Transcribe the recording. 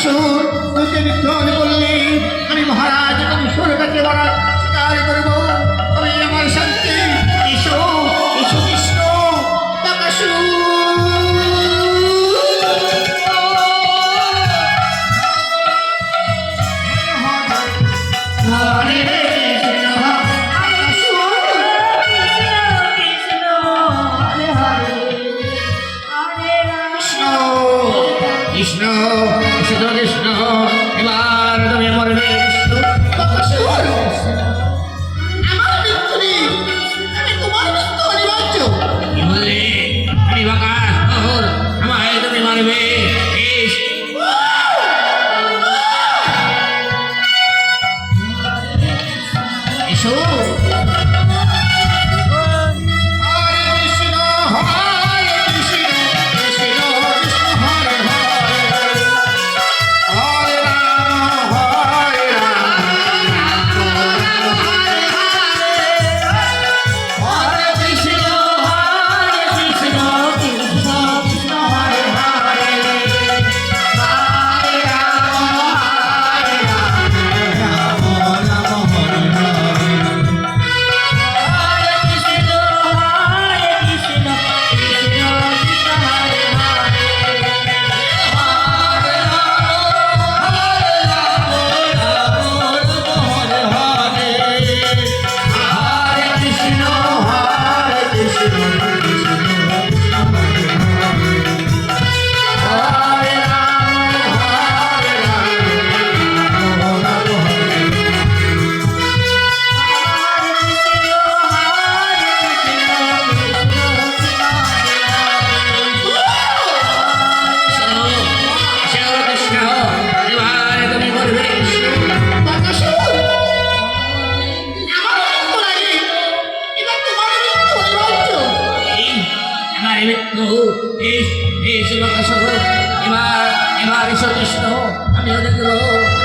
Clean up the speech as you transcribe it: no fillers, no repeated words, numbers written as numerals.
বকাসুর তোকে বিদ্রোহ করলে আমি মহারাজ আমি স্বর্গকে বলা স্বীকার করবো তবে আমার শান্তি এসো এসো কৃষ্ণ বকাসুর কৃষ্ণ কৃষ্ণ কৃষ্ণ এবার তুমি মরবে কৃষ্ণ বকাসুর আমার মৃত্যু নেই আমি তোমার মৃত্যু অনিবার্য কি বললে আমি বকাসুর আমায় তুমি মারবে এসো এবার এবার এসো কৃষ্ণ আমিও দেখবো